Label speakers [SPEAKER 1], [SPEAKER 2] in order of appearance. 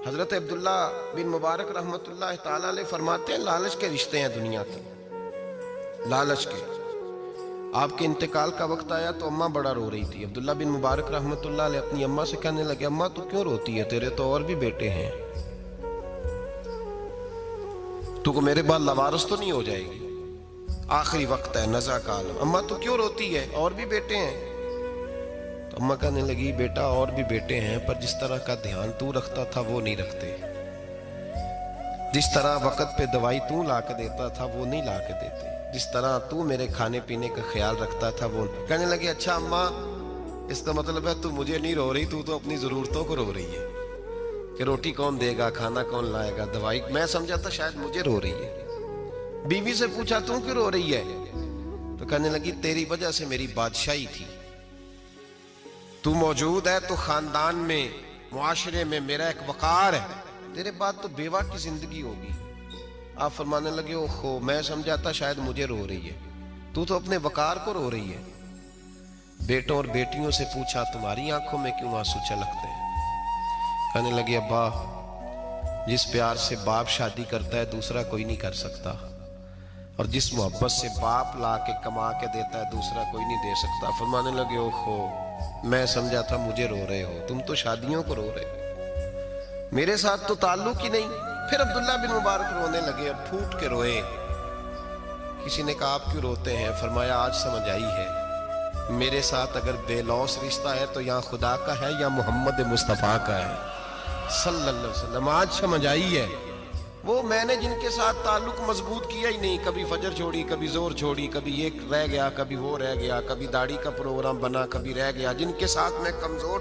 [SPEAKER 1] हजरत अब्दुल्ला बिन मुबारक रहमतुल्लाह ताला अलैह फरमाते हैं, लालच के रिश्ते हैं दुनिया के, लालच के। आपके इंतकाल का वक्त आया तो अम्मा बड़ा रो रही थी। अब्दुल्ला बिन मुबारक रहमतुल्लाह अलैह अपनी अम्मा से कहने लगे, अम्मा तू क्यों रोती है, तेरे तो और भी बेटे हैं, तू को मेरे बाद लवारस तो नहीं हो जाएगी, आखिरी वक्त है, नज़ा का आलम, अम्मा तू क्यों रोती है, और भी बेटे हैं। तो अम्मा कहने लगी, बेटा और भी बेटे हैं, पर जिस तरह का ध्यान तू रखता था वो नहीं रखते, जिस तरह वक्त पे दवाई तू ला के देता था वो नहीं ला के देते, जिस तरह तू मेरे खाने पीने का ख्याल रखता था वो। कहने लगी, अच्छा अम्मा इसका मतलब है तू मुझे नहीं रो रही, तू तो अपनी जरूरतों को रो रही है कि रोटी कौन देगा, खाना कौन लाएगा, दवाई। मैं समझा था शायद मुझे रो रही है। बीवी से पूछा, तू क्यों रो रही है, तो कहने लगी, तेरी वजह से मेरी बादशाही थी, तू मौजूद है तो खानदान में, मुआशरे में मेरा एक वकार है, तेरे बाद तो बेवा की जिंदगी होगी। आप फरमाने लगे, ओहो मैं समझा था शायद मुझे रो रही है, तू तो अपने वकार को रो रही है। बेटों और बेटियों से पूछा, तुम्हारी आंखों में क्यों आंसू छलकते हैं। कहने लगे, अब्बा जिस प्यार से बाप शादी करता है दूसरा कोई नहीं कर सकता, और जिस मोहब्बत से बाप ला के कमा के देता है दूसरा कोई नहीं दे सकता। फरमाने लगे, ओहो मैं समझा था मुझे रो रहे हो, तुम तो शादियों को रो रहे हो, मेरे साथ तो ताल्लुक ही नहीं। फिर अब्दुल्ला बिन मुबारक रोने लगे और फूट के रोए। किसी ने कहा, आप क्यों रोते हैं। फरमाया, आज समझ आई है, मेरे साथ अगर बेलौस रिश्ता है तो यहाँ खुदा का है या मोहम्मद मुस्तफ़ा का है सल्लल्लाहु अलैहि वसल्लम। आज समझ आई है, वो मैंने जिनके साथ ताल्लुक मजबूत किया ही नहीं, कभी फजर छोड़ी, कभी जोर छोड़ी, कभी ये रह गया, कभी वो रह गया, कभी दाढ़ी का प्रोग्राम बना, कभी रह गया, जिनके साथ मैं कमजोर